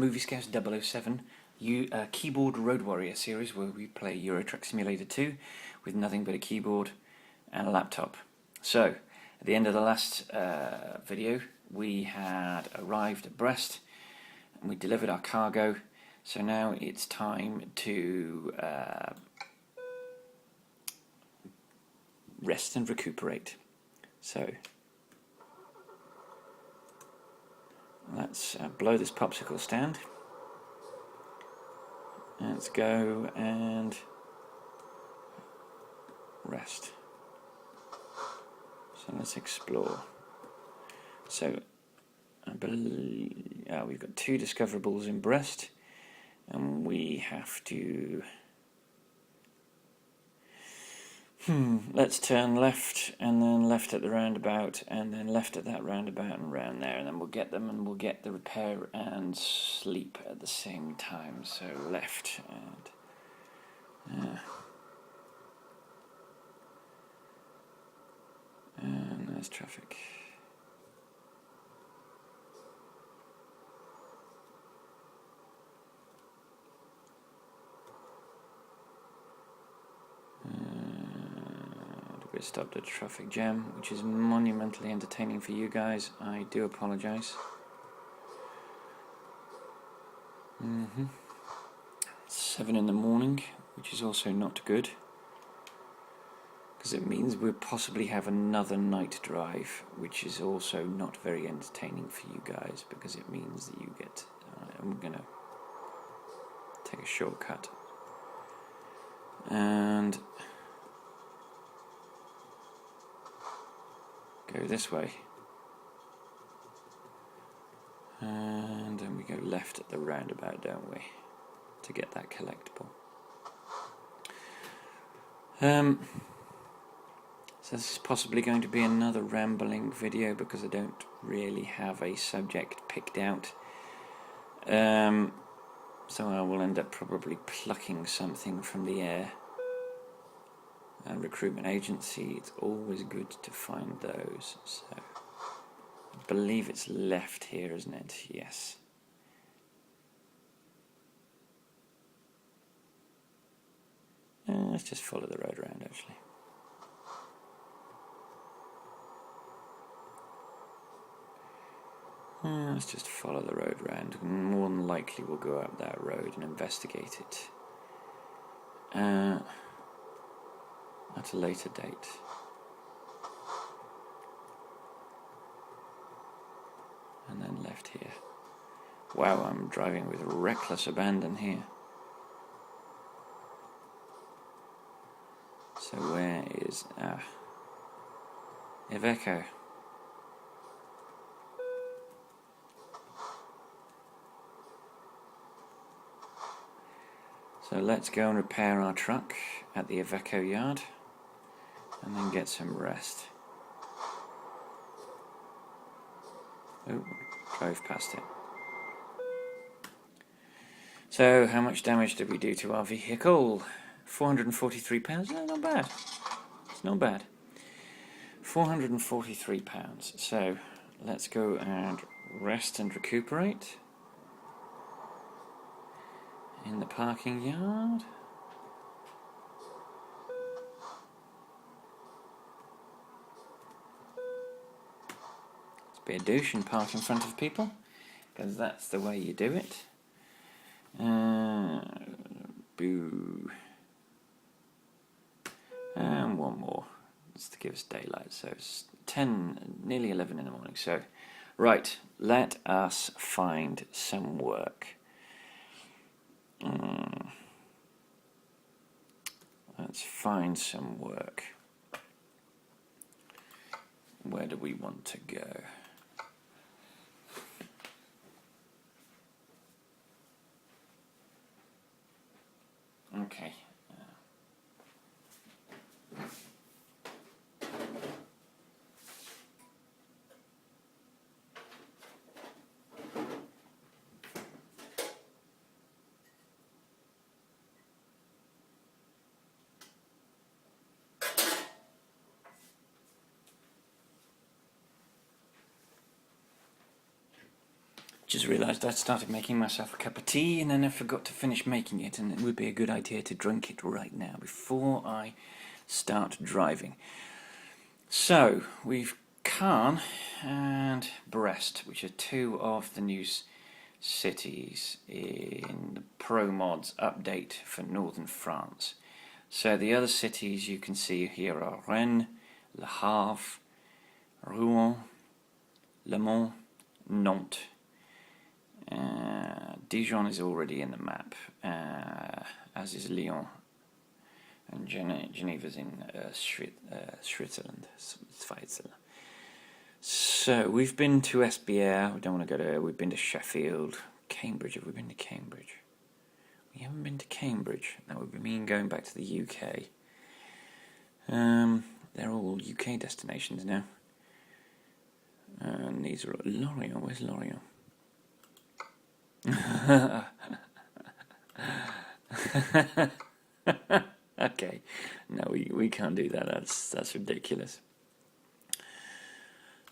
Movie Scout 007 Keyboard Road Warrior series, where we play Euro Truck Simulator 2 with nothing but a keyboard and a laptop. So, at the end of the last video, we had arrived at Brest and we delivered our cargo. So now it's time to rest and recuperate. So let's blow this popsicle stand. Let's go and rest. So let's explore. So I believe we've got 2 discoverables in Brest, and we have to let's turn left, and then left at the roundabout, and then left at that roundabout and round there, and then we'll get them, and we'll get the repair and sleep at the same time. So left, and there's traffic. We're stopped at a traffic jam, which is monumentally entertaining for you guys. I do apologise. 7 in the morning, which is also not good, because it means we'll possibly have another night drive, which is also not very entertaining for you guys, because it means that you get I'm gonna take a shortcut and go this way, and then we go left at the roundabout, don't we, to get that collectible. So this is possibly going to be another rambling video, because I don't really have a subject picked out. So I will end up probably plucking something from the air. Recruitment agency, it's always good to find those. So I believe it's left here, isn't it? Yes. Let's just follow the road around, actually. Let's just follow the road round. More than likely we'll go up that road and investigate it at a later date. And then left here. Wow, I'm driving with reckless abandon here. So where is Iveco? So let's go and repair our truck at the Iveco yard, and then get some rest. Oh, drove past it. So, how much damage did we do to our vehicle? £443. No, not bad. It's not bad. £443. So, let's go and rest and recuperate in the parking yard. Be a douche and park in front of people, because that's the way you do it. Boo. And one more, just to give us daylight. So it's 10, nearly 11 in the morning. So, right, let us find some work. Let's find some work. Where do we want to go? Okay. Just realised I started making myself a cup of tea and then I forgot to finish making it, and it would be a good idea to drink it right now before I start driving. So, we've Caen and Brest, which are two of the new cities in the ProMods update for northern France. So the other cities you can see here are Rennes, Le Havre, Rouen, Le Mans, Nantes. Dijon is already in the map, as is Lyon, and Geneva's in Switzerland. So we've been to Esbjerg. We don't want to go there. We've been to Sheffield, Cambridge. Have we been to Cambridge? We haven't been to Cambridge. That would mean going back to the UK. They're all UK destinations now. And these are Lorient. Where's Lorient? Okay, no, we can't do that. That's ridiculous.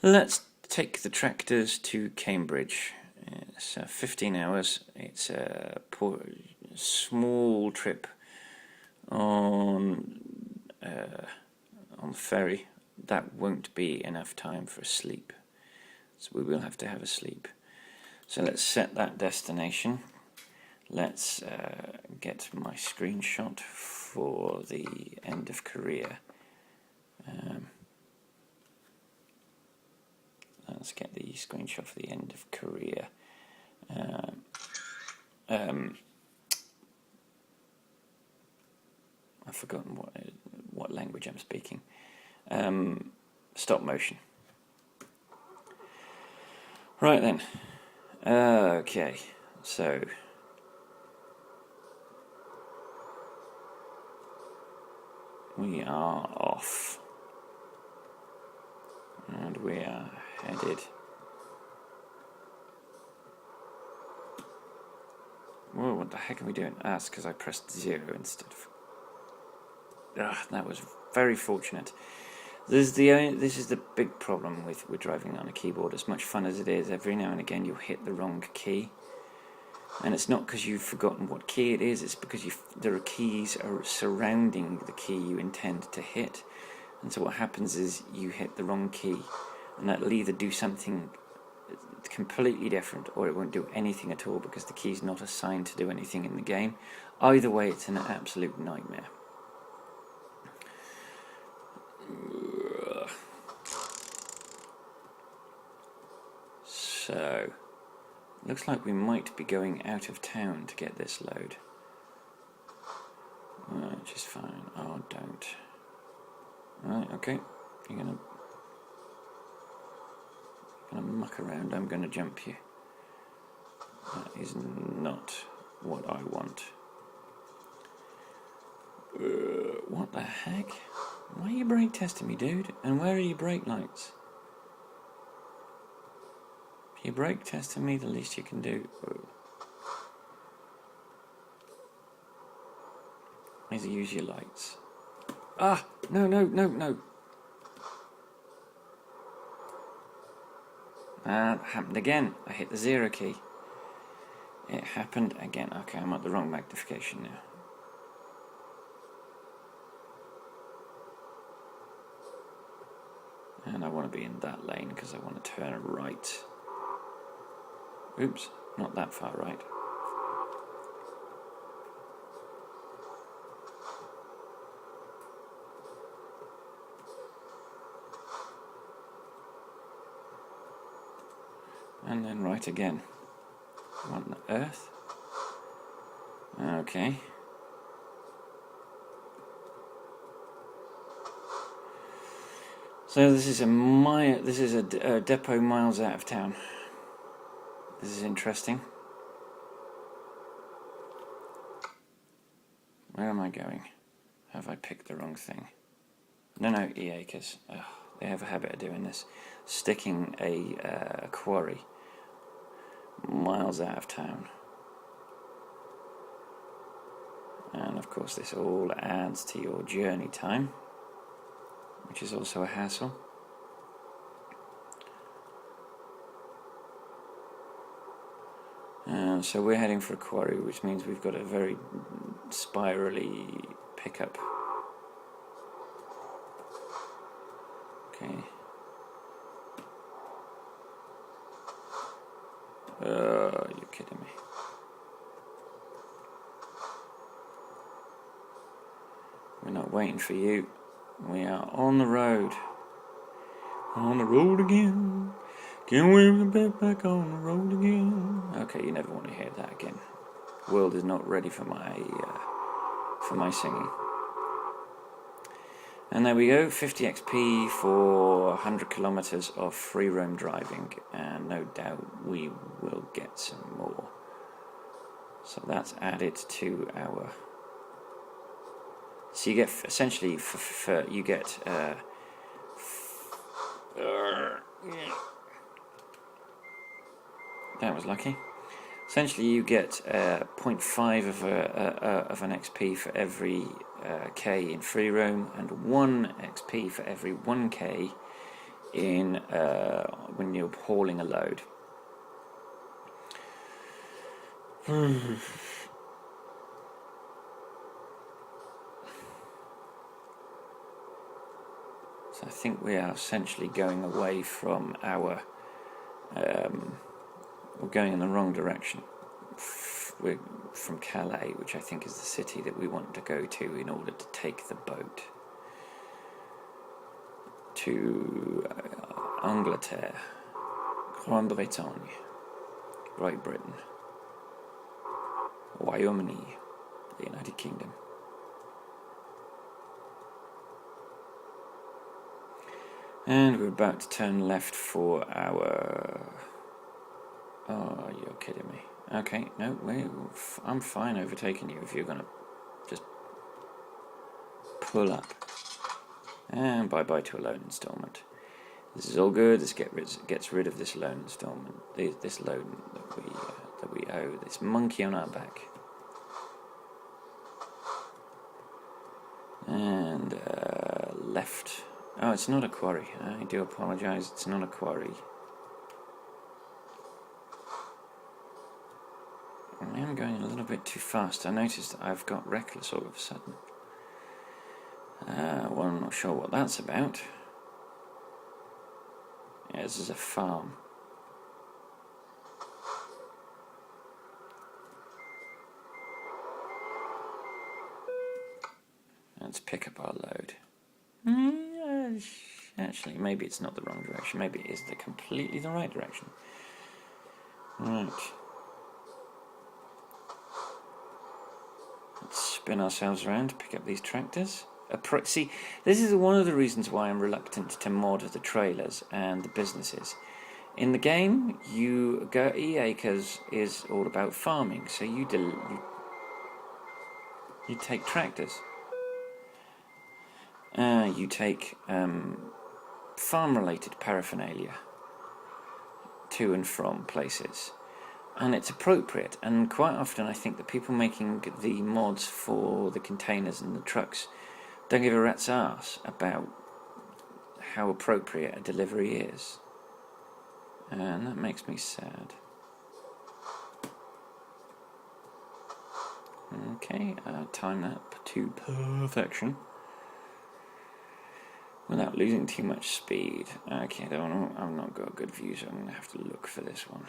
Let's take the tractors to Cambridge. It's 15 hours. It's a small trip on the ferry. That won't be enough time for a sleep, so we will have to have a sleep. So let's set that destination. Let's get my screenshot for the end of career. Let's get the screenshot for the end of career. I've forgotten what language I'm speaking. Stop motion. Right then. Okay, so we are off, and we are headed. Whoa, what the heck are we doing? That's because I pressed 0 instead of... that was very fortunate. This is the big problem with driving on a keyboard. As much fun as it is, every now and again you'll hit the wrong key. And it's not because you've forgotten what key it is, it's because there are keys surrounding the key you intend to hit. And so what happens is you hit the wrong key, and that'll either do something completely different, or it won't do anything at all because the key's not assigned to do anything in the game. Either way, it's an absolute nightmare. So, looks like we might be going out of town to get this load. Which is fine. Oh, don't. Right, okay. You're gonna muck around. I'm gonna jump you. That is not what I want. What the heck? Why are you brake testing me, dude? And where are your brake lights? If you're brake testing me, the least you can do. Is use your lights. Ah! No. That happened again. I hit the 0 key. It happened again. Okay, I'm at the wrong magnification now. And I want to be in that lane because I want to turn right. Oops, not that far right. And then right again. What on earth? Okay. So this is a depot miles out of town. This is interesting. Where am I going? Have I picked the wrong thing? No, EA, because they have a habit of doing this. Sticking a quarry miles out of town. And of course this all adds to your journey time, which is also a hassle. So we're heading for a quarry, which means we've got a very spirally pickup. Okay. You're kidding me. We're not waiting for you. We are on the road. On the road again. Can we get back on the road again? Okay, you never want to hear that again. The world is not ready for my singing. And there we go, 50 XP for 100 kilometers of free roam driving, and no doubt we will get some more. So that's added to our. So you get essentially you get. That was lucky. Essentially, you get 0.5 of an XP for every K in free roam, and 1 XP for every 1K in when you're hauling a load. So I think we are essentially going away from our. We're going in the wrong direction. We're from Calais, which I think is the city that we want to go to in order to take the boat to Angleterre, Grande-Bretagne, Great Britain, Royaume-Uni, the United Kingdom. And we're about to turn left for our. Oh, you're kidding me. Okay, no, I'm fine overtaking you if you're going to just pull up. And bye-bye to a loan instalment. This is all good. This gets rid of this loan instalment, this loan that we owe, this monkey on our back. And left. Oh, it's not a quarry. I do apologise. It's not a quarry. I am going a little bit too fast. I noticed that I've got reckless all of a sudden. Well, I'm not sure what that's about. Yeah, this is a farm. Let's pick up our load. Actually, maybe it's not the wrong direction. Maybe it is completely the right direction. Right. Let's spin ourselves around to pick up these tractors. See, this is one of the reasons why I'm reluctant to mod the trailers and the businesses. In the game, EA Acres is all about farming, so you take tractors. You take farm-related paraphernalia to and from places. And it's appropriate, and quite often I think that people making the mods for the containers and the trucks don't give a rat's arse about how appropriate a delivery is. And that makes me sad. Okay, time that to perfection without losing too much speed. Okay, I've not got a good view, so I'm going to have to look for this one.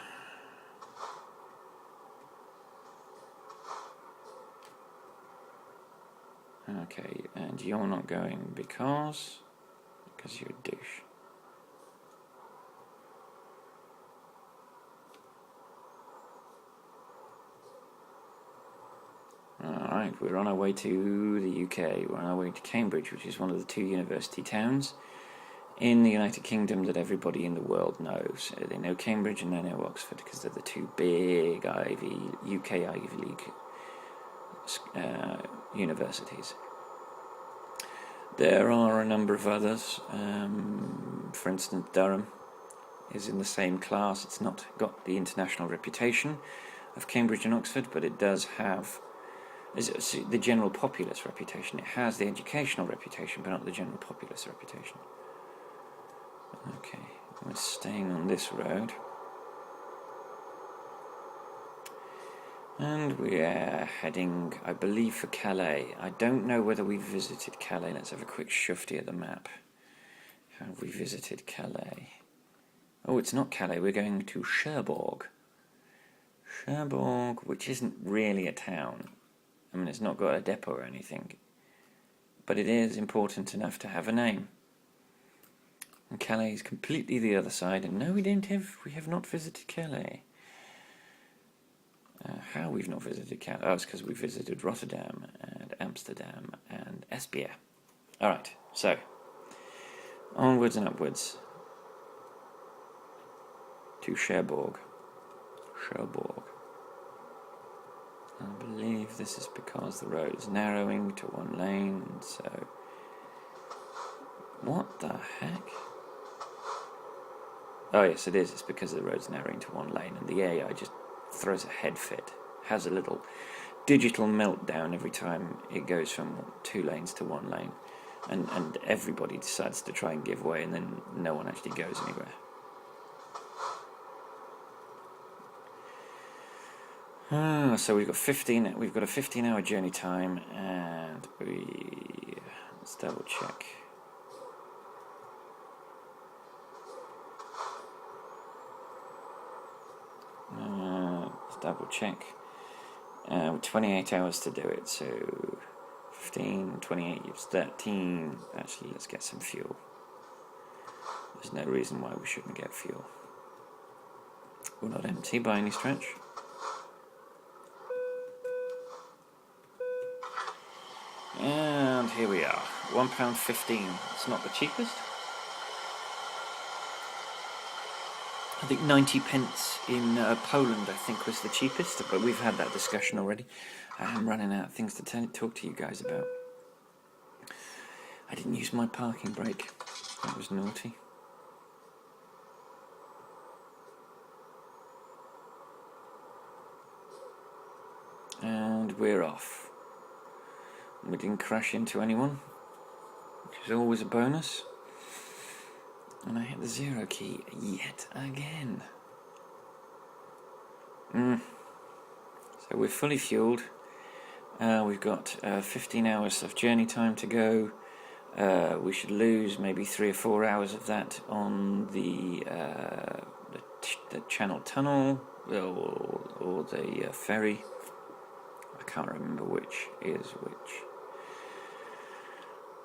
Okay, and you're not going because you're a douche. Alright, we're on our way to the UK. We're on our way to Cambridge, which is one of the 2 university towns in the United Kingdom that everybody in the world knows. They know Cambridge and they know Oxford because they're the 2 big UK Ivy League universities. There are a number of others. For instance, Durham is in the same class. It's not got the international reputation of Cambridge and Oxford, but it does have the general populace reputation. It has the educational reputation, but not the general populace reputation. Okay, we're staying on this road. And we are heading, I believe, for Calais. I don't know whether we visited Calais. Let's have a quick shufty at the map. Have we visited Calais? Oh, it's not Calais. We're going to Cherbourg. Cherbourg, which isn't really a town. I mean, it's not got a depot or anything. But it is important enough to have a name. And Calais is completely the other side. And no, we have not visited Calais. How we've not visited Calais? Oh, it's because we visited Rotterdam and Amsterdam and Esbjerg. Alright, so onwards and upwards to Cherbourg. Cherbourg. I believe this is because the road is narrowing to one lane, so... What the heck? Oh yes, it is. It's because the road's narrowing to one lane and the AI just throws a head fit. Has a little digital meltdown every time it goes from 2 lanes to 1 lane. And everybody decides to try and give way, and then no one actually goes anywhere. So we've got a 15-hour journey time, and let's double check. Let's double check. 28 hours to do it, so 15, 28, it's 13. Actually, let's get some fuel. There's no reason why we shouldn't get fuel. We're not empty by any stretch. And here we are, £1.15. It's not the cheapest. I think 90 pence in Poland, I think, was the cheapest, but we've had that discussion already. I'm running out of things to talk to you guys about. I didn't use my parking brake. That was naughty. And we're off. We didn't crash into anyone, which is always a bonus. And I hit the 0 key yet again. So we're fully fueled. We've got 15 hours of journey time to go. We should lose maybe 3 or 4 hours of that on the Channel Tunnel or the ferry. I can't remember which is which.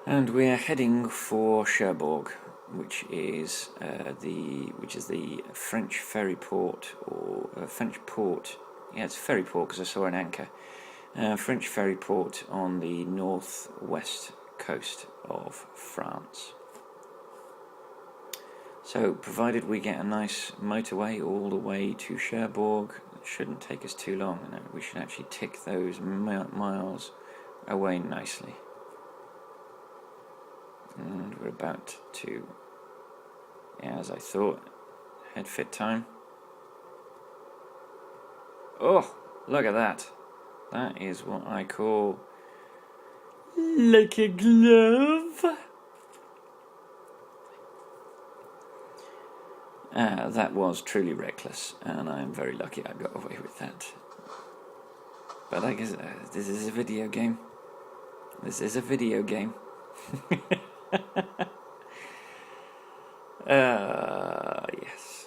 And we are heading for Cherbourg, which is the French ferry port, or French port. Yeah, it's a ferry port because I saw an anchor. French ferry port on the northwest coast of France. So, provided we get a nice motorway all the way to Cherbourg, it shouldn't take us too long, and we should actually tick those miles away nicely. And we're about to, as I thought, head fit time. Oh, look at that. That is what I call like a glove. That was truly reckless, and I'm very lucky I got away with that. But I guess this is a video game. This is a video game. Yes.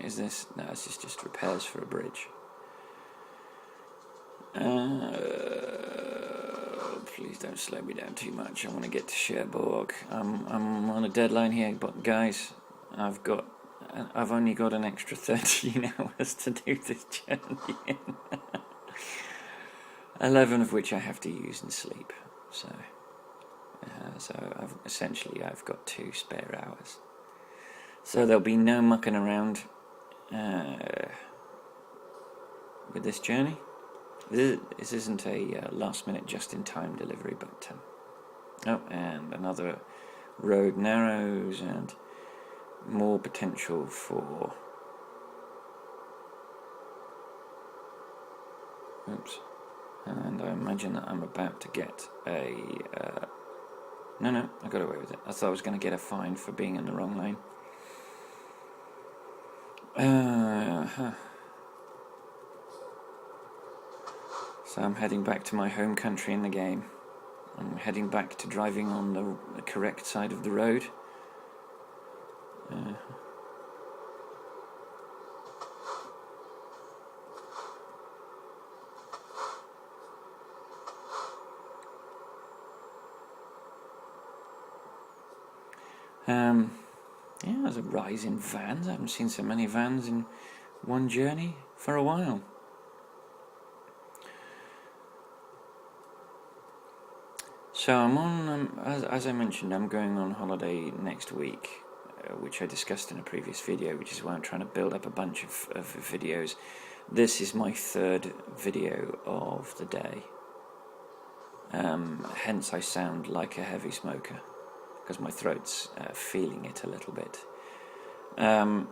Is this? No, this is just repairs for a bridge. Please don't slow me down too much. I want to get to Cherbourg. I'm on a deadline here, but guys, I've only got an extra 13 hours to do this journey in. 11 of which I have to use in sleep. So I've got 2 spare hours. So there'll be no mucking around with this journey. This isn't a last-minute, just-in-time delivery, but and another road narrows and more potential for. Oops. And I imagine that I'm about to get a No, I got away with it. I thought I was going to get a fine for being in the wrong lane. So I'm heading back to my home country in the game. I'm heading back to driving on the correct side of the road. Yeah, there's a rise in vans. I haven't seen so many vans in one journey for a while. So I'm on, as I mentioned, I'm going on holiday next week, which I discussed in a previous video, which is why I'm trying to build up a bunch of videos. This is my third video of the day. Hence I sound like a heavy smoker, because my throat's feeling it a little bit. And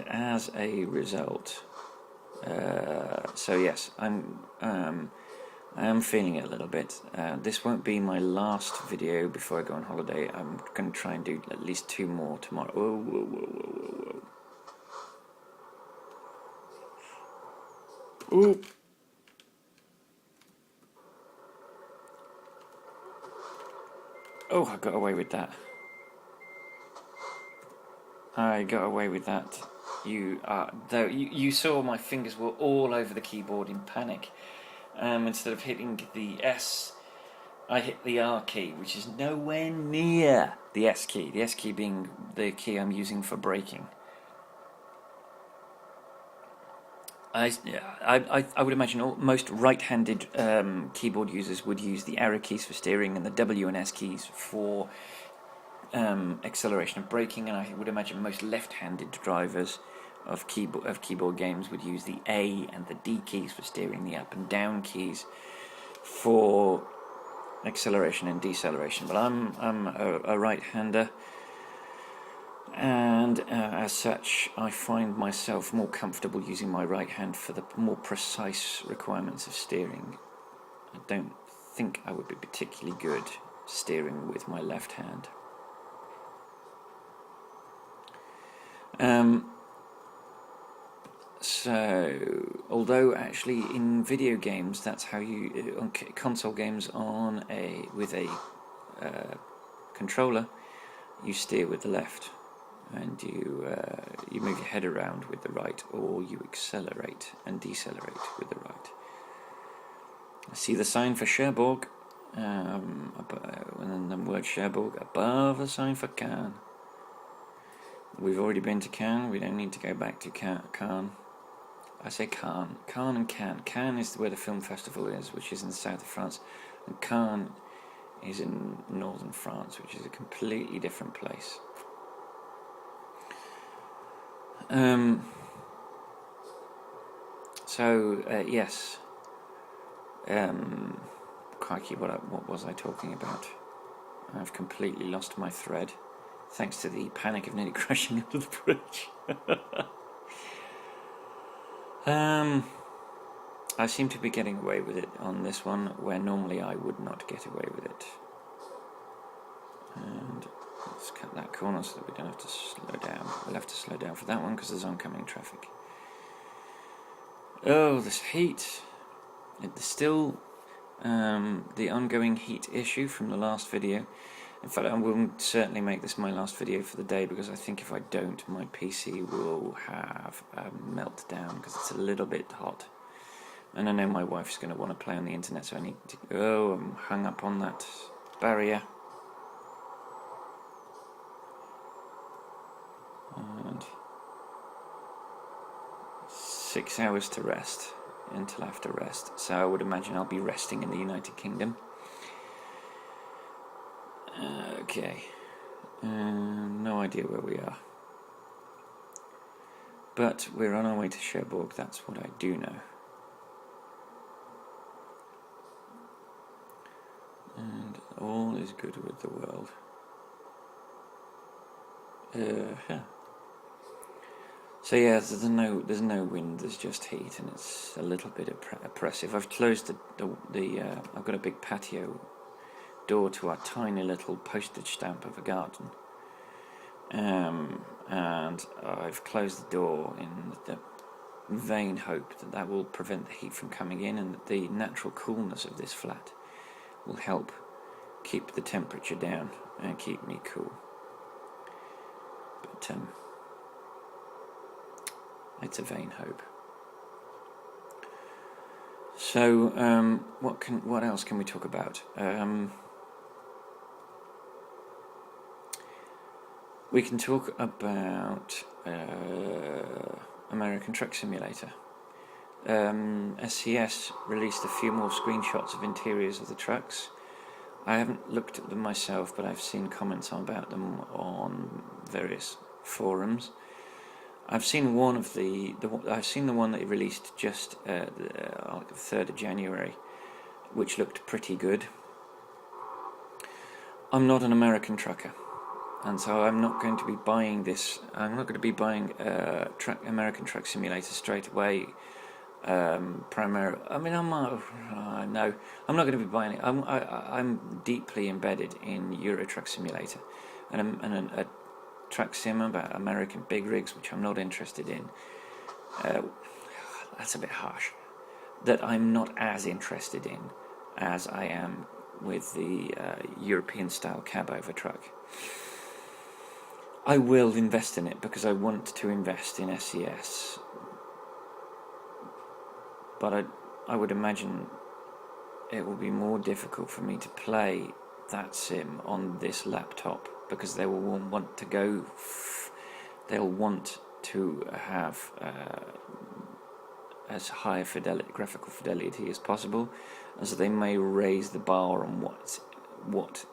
as a result, so yes, I am feeling it a little bit. This won't be my last video before I go on holiday. I'm going to try and do at least 2 more tomorrow. Whoa, whoa, whoa, whoa, whoa, whoa. Ooh. Oh, I got away with that. I got away with that. You saw my fingers were all over the keyboard in panic. Instead of hitting the S, I hit the R key, which is nowhere near the S key. The S key being the key I'm using for braking. I would imagine most right-handed keyboard users would use the arrow keys for steering and the W and S keys for acceleration and braking, and I would imagine most left-handed drivers of keyboard games would use the A and the D keys for steering, the up and down keys for acceleration and deceleration. But I'm a right-hander, and as such I find myself more comfortable using my right hand for the more precise requirements of steering. I don't think I would be particularly good steering with my left hand. So, although actually in video games that's how you, on console games with a controller, you steer with the left, and you move your head around with the right, or you accelerate and decelerate with the right. I see the sign for Cherbourg, and then the word Cherbourg above the sign for Cannes. We've already been to Cannes, we don't need to go back to Cannes. I say Cannes and Cannes. Cannes is where the film festival is, which is in the south of France, and Cannes is in northern France, which is a completely different place. Yes. Crikey, what was I talking about? I've completely lost my thread, thanks to the panic of nearly crashing under the bridge. I seem to be getting away with it on this one, where normally I would not get away with it. And let's cut that corner so that we don't have to slow down. We'll have to slow down for that one because there's oncoming traffic. Oh, this heat. It's still the ongoing heat issue from the last video. In fact, I will certainly make this my last video for the day, because I think if I don't, my PC will have a meltdown because it's a little bit hot. And I know my wife's going to want to play on the internet, so I need to... Oh, I'm hung up on that barrier. And 6 hours to rest until after rest. So I would imagine I'll be resting in the United Kingdom. Okay. No idea where we are. But we're on our way to Cherbourg, that's what I do know. And all is good with the world. So yeah, there's no wind. There's just heat, and it's a little bit oppressive. I've closed I've got a big patio door to our tiny little postage stamp of a garden, and I've closed the door in the vain hope that that will prevent the heat from coming in, and that the natural coolness of this flat will help keep the temperature down and keep me cool. But it's a vain hope. So what else can we talk about? We can talk about American Truck Simulator. SCS released a few more screenshots of interiors of the trucks. I haven't looked at them myself, but I've seen comments about them on various forums. I've seen one of I've seen the one that he released just the 3rd of January, which looked pretty good. I'm not an American trucker, and so I'm not going to be buying this. I'm not going to be buying American Truck Simulator straight away. Primarily, I mean, no, I'm not going to be buying it. I'm deeply embedded in Euro Truck Simulator, and a track sim about American big rigs, which I'm not interested in. That's a bit harsh. That I'm not as interested in as I am with the European style cab over truck. I will invest in it because I want to invest in SCS, but I would imagine it will be more difficult for me to play that sim on this laptop, because they will want to go. They'll want to have as high graphical fidelity as possible, and so they may raise the bar on what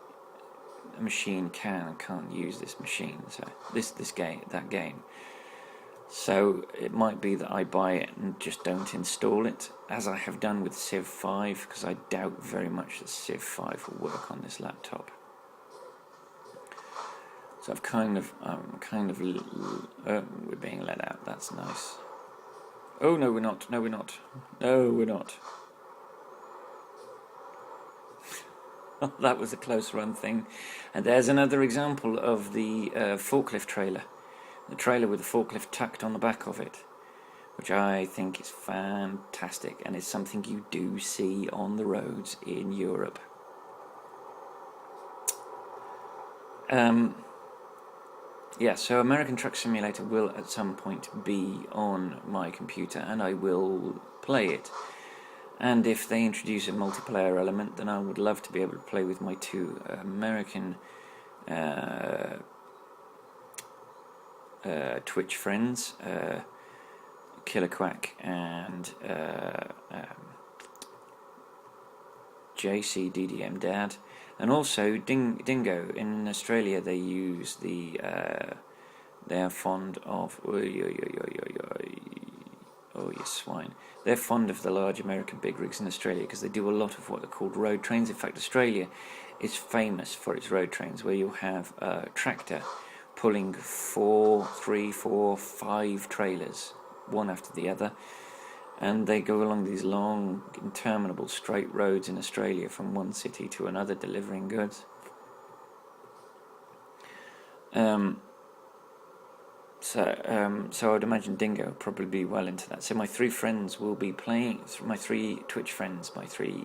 a machine can and can't use this machine. So that game. So it might be that I buy it and just don't install it, as I have done with Civ 5, because I doubt very much that Civ 5 will work on this laptop. So we're being let out. That's nice. Oh no, we're not. No, we're not. No, we're not. That was a close run thing. And there's another example of the forklift trailer. The trailer with the forklift tucked on the back of it, which I think is fantastic, and is something you do see on the roads in Europe. Yeah, so American Truck Simulator will at some point be on my computer, and I will play it. And if they introduce a multiplayer element, then I would love to be able to play with my two American Twitch friends, Killer Quack and JCDDM Dad, and also Dingo. In Australia, they use they are fond of oh you swine. They're fond of the large American big rigs in Australia because they do a lot of what are called road trains. In fact, Australia is famous for its road trains, where you'll have a tractor pulling 4, 5 trailers, one after the other, and they go along these long, interminable straight roads in Australia from one city to another, delivering goods. So I'd imagine Dingo will probably be well into that. So my 3 friends will be playing, my 3 Twitch friends, my 3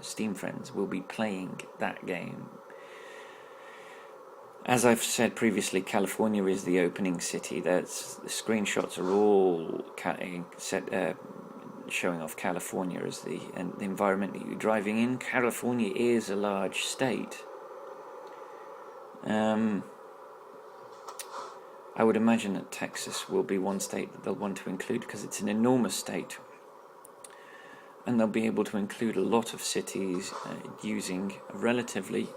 Steam friends will be playing that game. As I've said previously, California is the opening city. The screenshots are all showing off California as the environment that you're driving in. California is a large state. I would imagine that Texas will be one state that they'll want to include, because it's an enormous state, and they'll be able to include a lot of cities using a relatively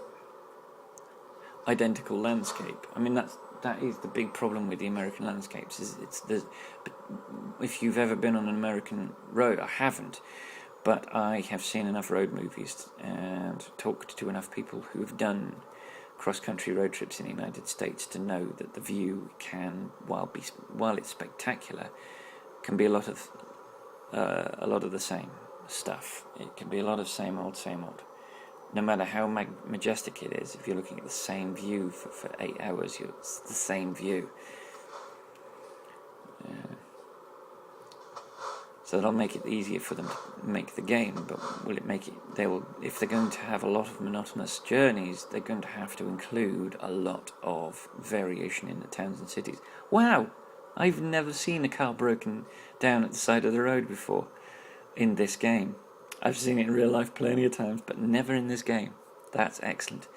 identical landscape. I mean, that is the big problem with the American landscapes. If you've ever been on an American road, I haven't, but I have seen enough road movies and talked to enough people who have done cross-country road trips in the United States to know that the view can, while it's spectacular, can be a lot of the same stuff. It can be a lot of same old. No matter how majestic it is, if you're looking at the same view for 8 hours, it's the same view. So that'll make it easier for them to make the game, but will it make it... if they're going to have a lot of monotonous journeys, they're going to have to include a lot of variation in the towns and cities. Wow! I've never seen a car broken down at the side of the road before in this game. I've seen it in real life plenty of times, but never in this game. That's excellent.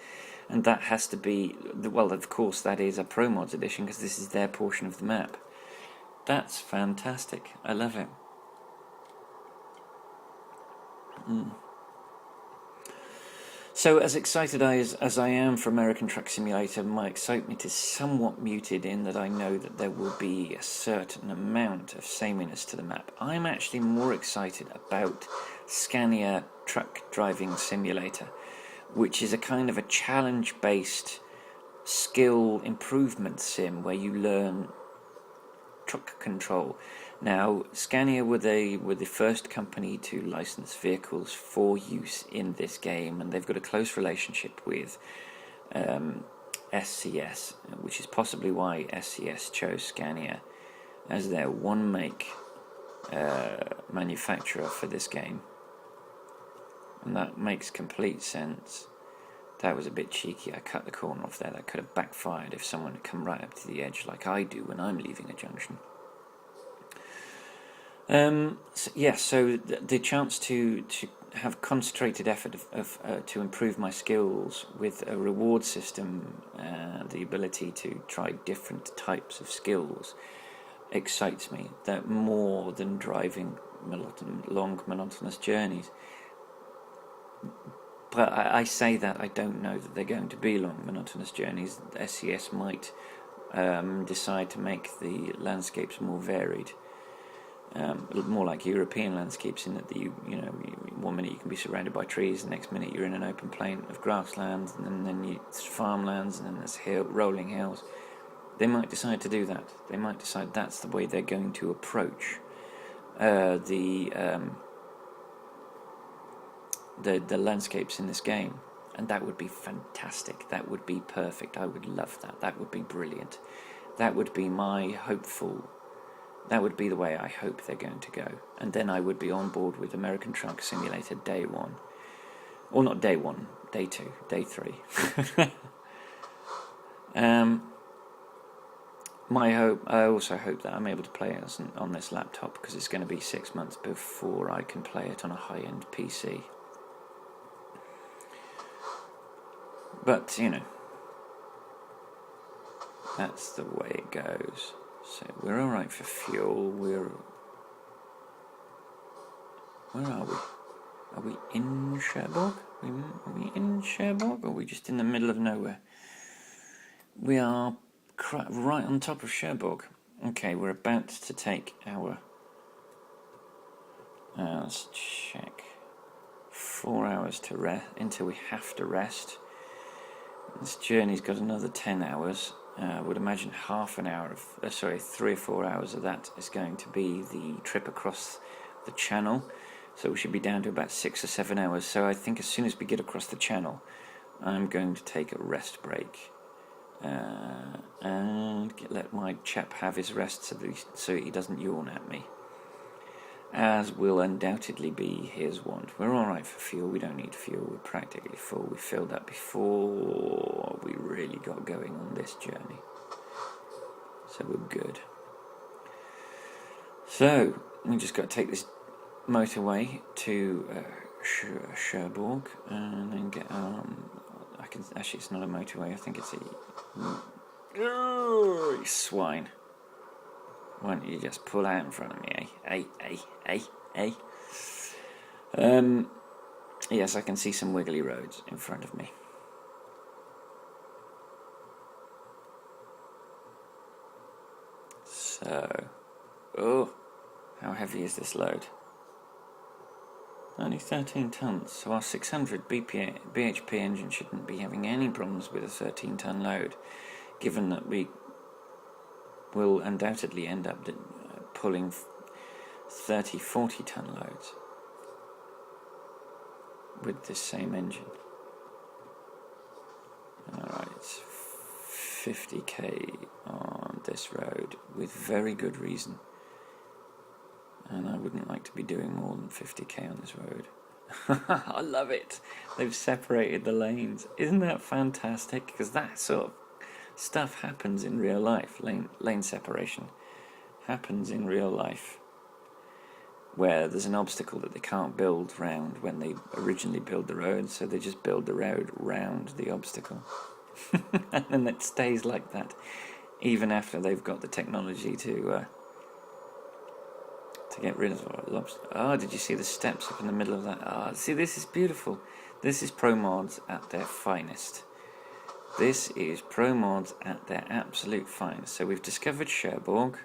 And that has to be... well, of course, that is a ProMods edition, because this is their portion of the map. That's fantastic. I love it. So, as excited as I am for American Truck Simulator, my excitement is somewhat muted in that I know that there will be a certain amount of sameness to the map. I'm actually more excited about Scania Truck Driving Simulator, which is a kind of a challenge-based skill improvement sim where you learn truck control. Now, Scania were the first company to license vehicles for use in this game, and they've got a close relationship with SCS, which is possibly why SCS chose Scania as their one-make manufacturer for this game. And that makes complete sense. That was a bit cheeky. I cut the corner off there. That could have backfired if someone had come right up to the edge like I do when I'm leaving a junction. So the chance to have concentrated effort to improve my skills with a reward system, the ability to try different types of skills, excites me. That more than driving long monotonous journeys. But I say that I don't know that they're going to be long monotonous journeys. SCS might decide to make the landscapes more varied. More like European landscapes, in that one minute you can be surrounded by trees, the next minute you're in an open plain of grasslands, and then it's farmlands, and then there's rolling hills. They might decide to do that. They might decide that's the way they're going to approach the landscapes in this game, and that would be fantastic. That would be perfect. I would love that. That would be brilliant. That would be That would be the way I hope they're going to go. And then I would be on board with American Truck Simulator day one. Or not day one, day two, day three. I also hope that I'm able to play it on this laptop, because it's going to be 6 months before I can play it on a high-end PC. But, that's the way it goes. So we're alright for fuel. Where are we? Are we in Cherbourg? Are we in Cherbourg, or are we just in the middle of nowhere? We are right on top of Cherbourg. Okay, we're about to take our... let's check. 4 hours to rest until we have to rest. This journey's got another 10 hours. I would imagine 3 or 4 hours of that is going to be the trip across the channel. So we should be down to about 6 or 7 hours. So I think as soon as we get across the channel, I'm going to take a rest break. And let my chap have his rest so he doesn't yawn at me. As will undoubtedly be his want. We're alright for fuel. We don't need fuel. We're practically full. We filled up before we really got going on this journey. So we're good. So we just got to take this motorway to Cherbourg, and then get actually, it's not a motorway. I think it's you swine. Why don't you just pull out in front of me, eh? Yes, I can see some wiggly roads in front of me. So, how heavy is this load? Only 13 tonnes, so our 600 BHP engine shouldn't be having any problems with a 13-tonne load, given that we will undoubtedly end up pulling 30, 40-tonne loads with this same engine. Alright, it's 50k on this road with very good reason. And I wouldn't like to be doing more than 50k on this road. I love it. They've separated the lanes. Isn't that fantastic? Because that sort of stuff happens in real life. Lane separation happens in real life, where there's an obstacle that they can't build round when they originally build the road, so they just build the road round the obstacle. And then it stays like that, even after they've got the technology to get rid of it. Oh, did you see the steps up in the middle of that? Ah, see, this is beautiful. This is ProMods at their finest. This is ProMods at their absolute finest. So we've discovered Cherbourg.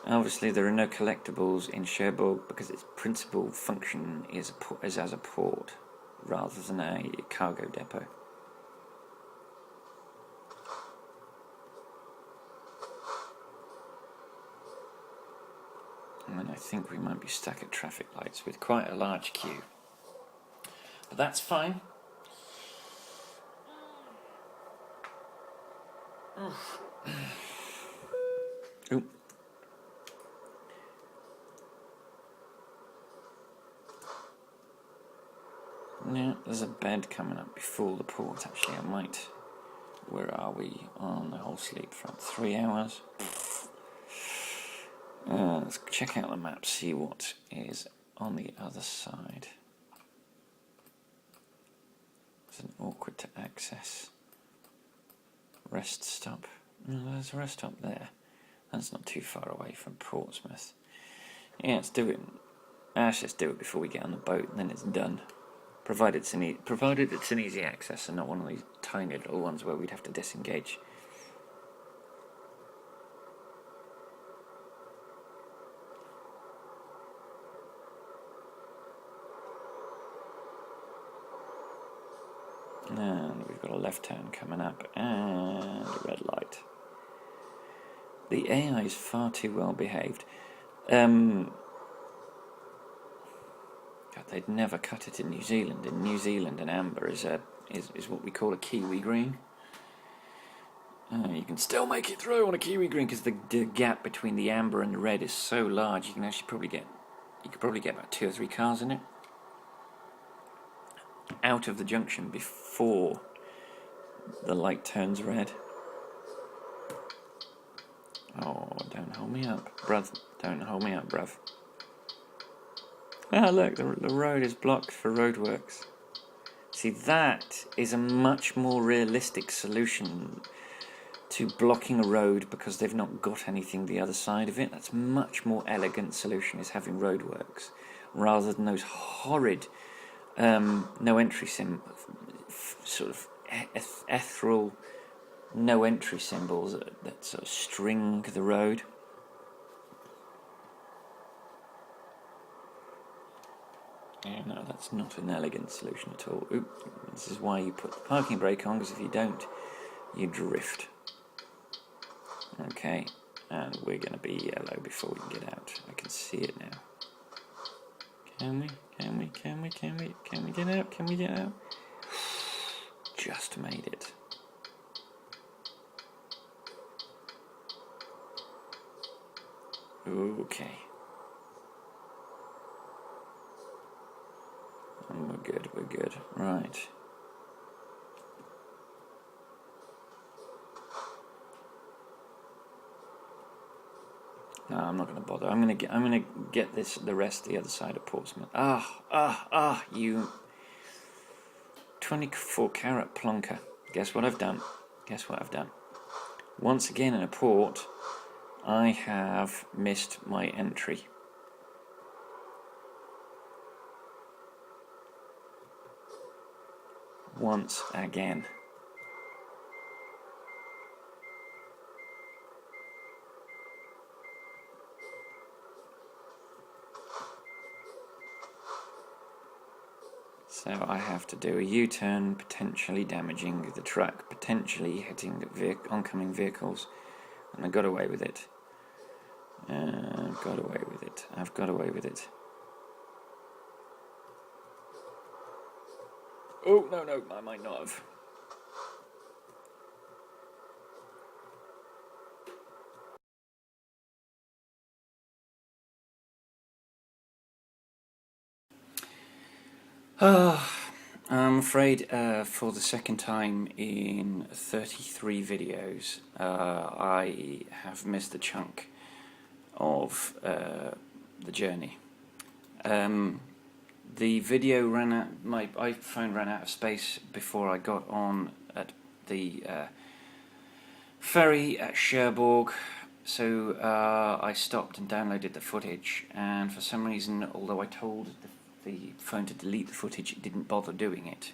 Obviously, there are no collectibles in Cherbourg because its principal function is as a port rather than a cargo depot. And I think we might be stuck at traffic lights with quite a large queue. But that's fine. Ooh. Yeah, there's a bed coming up before the port, actually. I might... Where are we on the whole sleep front? 3 hours? Let's check out the map, see what is on the other side. It's an awkward to access. Rest stop. No, there's a rest stop there. That's not too far away from Portsmouth. Yeah, let's do it. Let's do it before we get on the boat, and then it's done. Provided it's an easy access and not one of these tiny little ones where we'd have to disengage. And we've got a left turn coming up and a red light. The AI is far too well behaved. God, they'd never cut it in New Zealand. In New Zealand, an amber is what we call a kiwi green. You can still make it through on a kiwi green because the gap between the amber and the red is so large. You can actually probably get about 2 or 3 cars in it out of the junction before the light turns red. Oh, don't hold me up, bruv. Don't hold me up, bruv. Ah, look, the road is blocked for roadworks. See, that is a much more realistic solution to blocking a road because they've not got anything the other side of it. That's a much more elegant solution, is having roadworks, rather than those horrid no entry sort of ethereal no entry symbols that sort of string the road. Yeah, no, that's not an elegant solution at all. Oop, this is why you put the parking brake on, because if you don't, you drift. Okay, and we're going to be yellow before we can get out. I can see it now. Can we get out? Can we get out? Just made it. Okay. And we're good. Right. No, I'm not going to bother. I'm going to get the rest the other side of Portsmouth. You 24 carat plonker. Guess what I've done? Once again in a port, I have missed my entry. Once again. So I have to do a U-turn, potentially damaging the truck, potentially hitting oncoming vehicles, and I got away with it. I've got away with it. I've got away with it. Oh, no, I might not have. I'm afraid for the second time in 33 videos, I have missed a chunk of the journey. The video ran out, my iPhone ran out of space before I got on at the ferry at Cherbourg, so I stopped and downloaded the footage, and for some reason, although I told the phone to delete the footage, it didn't bother doing it.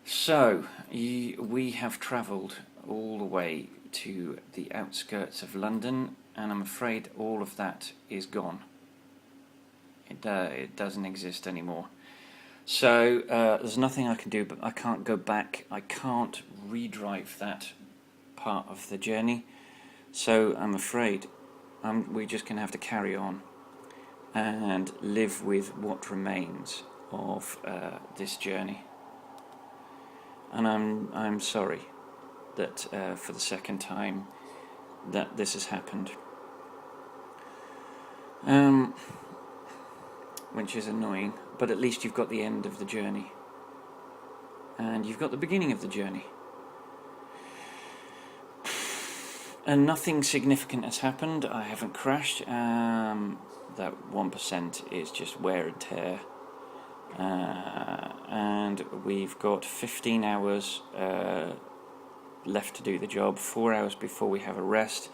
So we have travelled all the way to the outskirts of London, and I'm afraid all of that is gone. It doesn't exist anymore. So there's nothing I can do, but I can't go back. I can't redrive that part of the journey. So I'm afraid we're just going to have to carry on and live with what remains of this journey. And I'm sorry that for the second time that this has happened. Which is annoying, but at least you've got the end of the journey. And you've got the beginning of the journey. And nothing significant has happened. I haven't crashed. That 1% is just wear and tear. And we've got 15 hours left to do the job, 4 hours before we have a rest,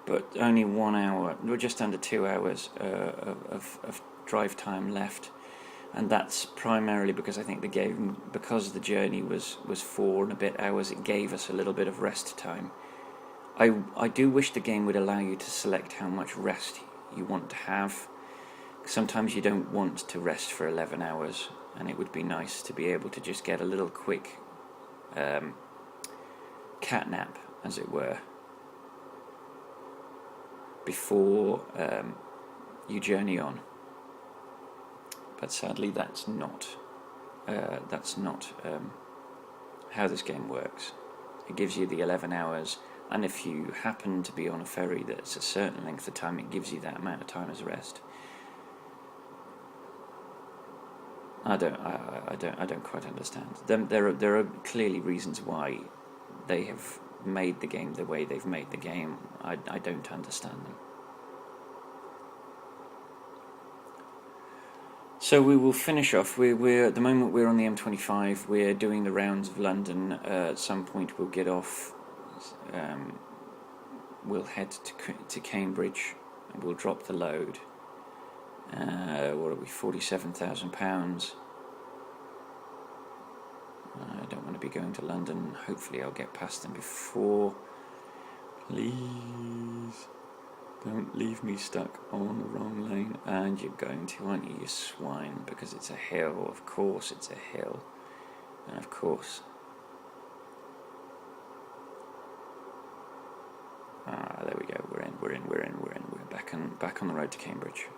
but only 1 hour, we're just under 2 hours of drive time left. And that's primarily because I think the game, because the journey was 4 and a bit hours, it gave us a little bit of rest time. I do wish the game would allow you to select how much rest you want to have. Sometimes you don't want to rest for 11 hours, and it would be nice to be able to just get a little quick cat nap, as it were, before you journey on. But sadly, that's not how this game works. It gives you the 11 hours, and if you happen to be on a ferry that's a certain length of time, it gives you that amount of time as rest. I don't quite understand. There are clearly reasons why they have made the game the way they've made the game. I don't understand them. So we will finish off. We're at the moment we're on the M25. We're doing the rounds of London. At some point we'll get off. We'll head to Cambridge and we'll drop the load. What are we? £47,000. I don't want to be going to London. Hopefully I'll get past them before. Please don't leave me stuck on the wrong lane. And you're going to, aren't you, you swine? Because it's a hill. Of course it's a hill. And of course. There we go. We're back on the road to Cambridge.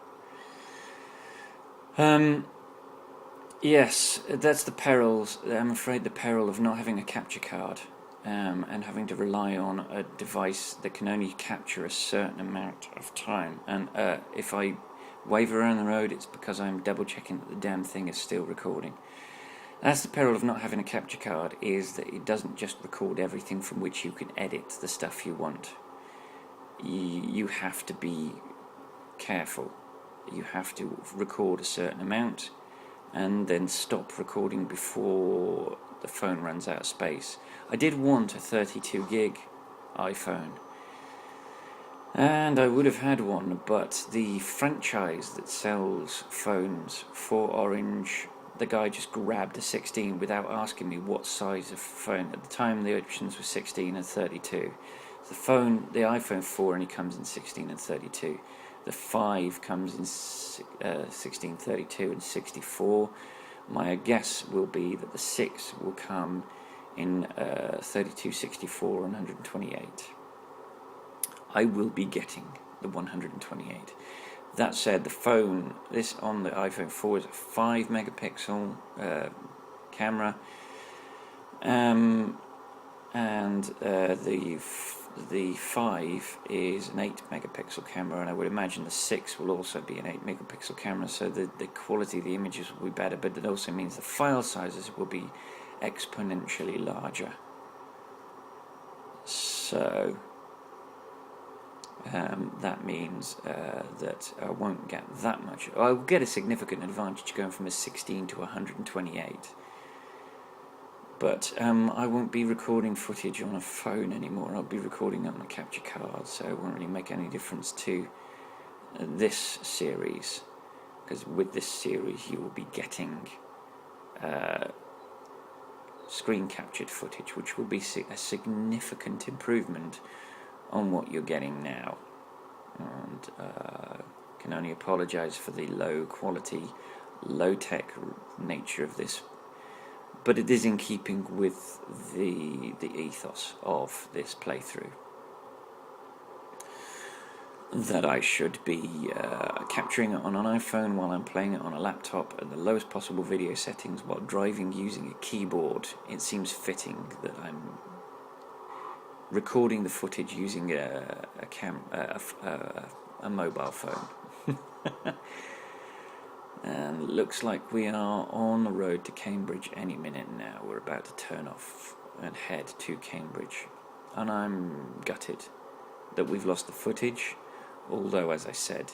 Yes, that's the perils. I'm afraid the peril of not having a capture card and having to rely on a device that can only capture a certain amount of time. And if I wave around the road, it's because I'm double checking that the damn thing is still recording. That's the peril of not having a capture card, is that it doesn't just record everything from which you can edit the stuff you want. You have to be careful. You have to record a certain amount and then stop recording before the phone runs out of space. I did want a 32 gig iPhone, and I would have had one, but the franchise that sells phones for Orange, the guy just grabbed a 16 without asking me what size of phone. At the time the options were 16 and 32. The iPhone 4 only comes in 16 and 32. The 5 comes in 16, 32 and 64. My guess will be that the 6 will come in 32, 64 and 128. I will be getting the 128. That said, the phone, this on the iPhone 4 is a 5 megapixel camera, and the 5 is an 8 megapixel camera, and I would imagine the 6 will also be an 8 megapixel camera, so the quality of the images will be better, but it also means the file sizes will be exponentially larger. So that means that I won't get that much. I will get a significant advantage going from a 16 to 128. But I won't be recording footage on a phone anymore. I'll be recording on a capture card, so it won't really make any difference to this series, because with this series you will be getting screen captured footage, which will be a significant improvement on what you're getting now. And can only apologise for the low quality, low tech nature of this, but it is in keeping with the ethos of this playthrough, that I should be capturing it on an iPhone while I'm playing it on a laptop at the lowest possible video settings while driving using a keyboard. It seems fitting that I'm recording the footage using a mobile phone. And looks like we are on the road to Cambridge any minute now. We're about to turn off and head to Cambridge, and I'm gutted that we've lost the footage, although, as I said,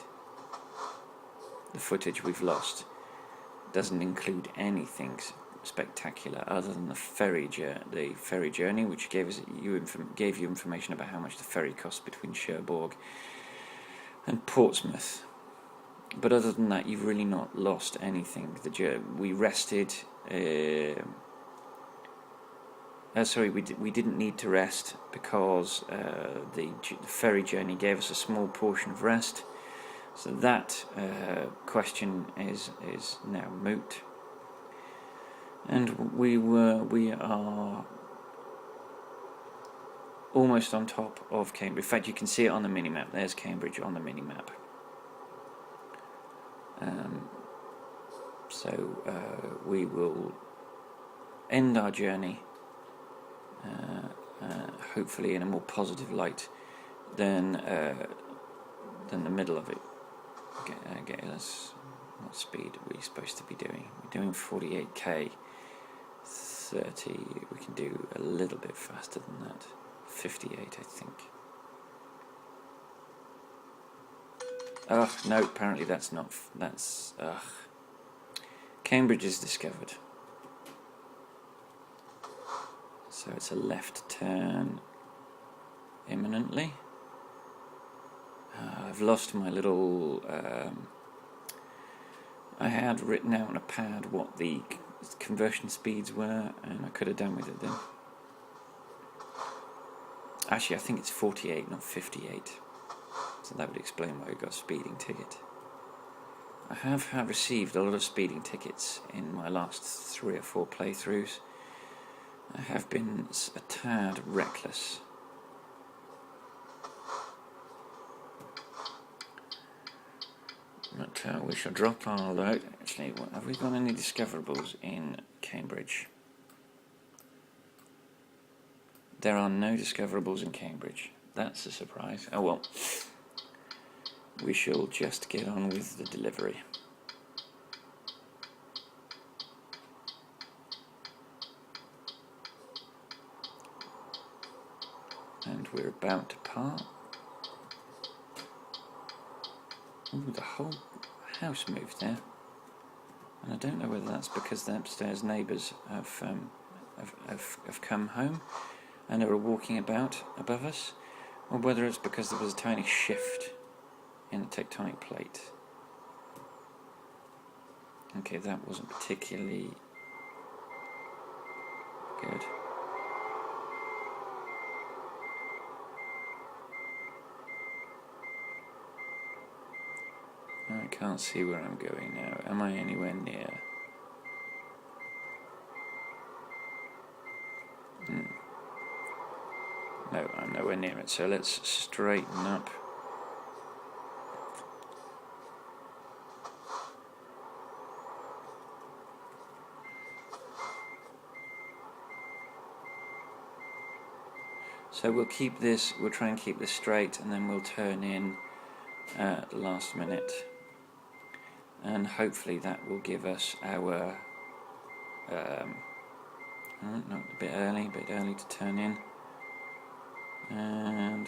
the footage we've lost doesn't include anything spectacular other than the ferry journey, which gave you information about how much the ferry costs between Cherbourg and Portsmouth. But other than that, you've really not lost anything. We rested. We didn't need to rest because the ferry journey gave us a small portion of rest. So that question is now moot. And we are almost on top of Cambridge. In fact, you can see it on the minimap. There's Cambridge on the minimap. So we will end our journey, hopefully in a more positive light than the middle of it. Okay, what speed are we supposed to be doing? We're doing 48k, 30. We can do a little bit faster than that. 58, I think. Oh, no, apparently that's not... Cambridge is discovered. So it's a left turn imminently. I've lost my little... I had written out on a pad what the conversion speeds were, and I could have done with it then. Actually, I think it's 48, not 58. So that would explain why I got a speeding ticket. I have received a lot of speeding tickets in my last 3 or 4 playthroughs. I have been a tad reckless. But we shall drop our load. Actually, have we got any discoverables in Cambridge? There are no discoverables in Cambridge. That's a surprise. Oh well. We shall just get on with the delivery. And we're about to part. Ooh, the whole house moved there. And I don't know whether that's because the upstairs neighbours have come home and are walking about above us, or whether it's because there was a tiny shift in the tectonic plate. Okay, that wasn't particularly good. I can't see where I'm going now. Am I anywhere near? nowhere near it. So let's straighten up. So we'll try and keep this straight, and then we'll turn in last minute, and hopefully that will give us our not a bit early to turn in, and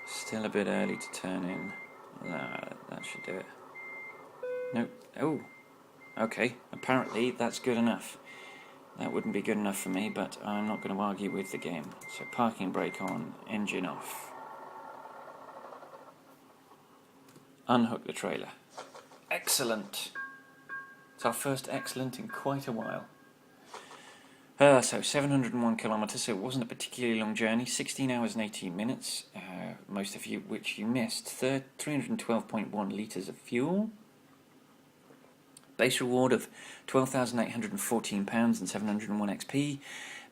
still a bit early to turn in. That should do it. Nope. Oh, okay, apparently that's good enough. That wouldn't be good enough for me, but I'm not going to argue with the game. So parking brake on, engine off. Unhook the trailer. Excellent! It's our first excellent in quite a while. So 701 kilometres, so it wasn't a particularly long journey. 16 hours and 18 minutes, most of you which you missed. 312.1 litres of fuel. Base reward of £12,814 and 701 XP.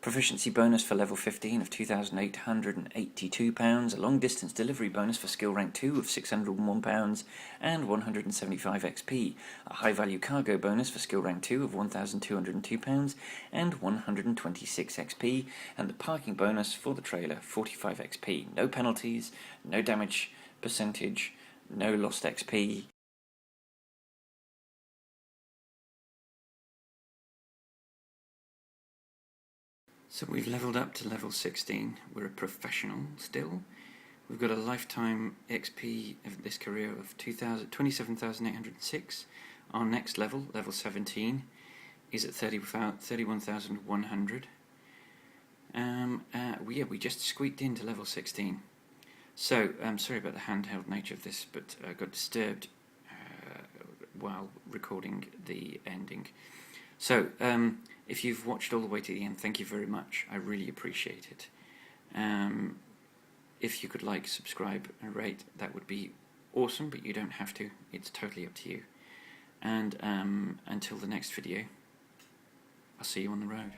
Proficiency bonus for level 15 of £2,882. A long distance delivery bonus for skill rank 2 of £601 and 175 XP. A high value cargo bonus for skill rank 2 of £1,202 and 126 XP. And the parking bonus for the trailer, 45 XP. No penalties, no damage percentage, no lost XP. So we've leveled up to level 16. We're a professional still. We've got a lifetime XP of this career of 27,806. Our next level, level 17, is at 31,100. We just squeaked into level 16. So, sorry about the handheld nature of this, but I got disturbed while recording the ending. So, if you've watched all the way to the end, thank you very much. I really appreciate it. If you could like, subscribe, and rate, that would be awesome, but you don't have to. It's totally up to you. And until the next video, I'll see you on the road.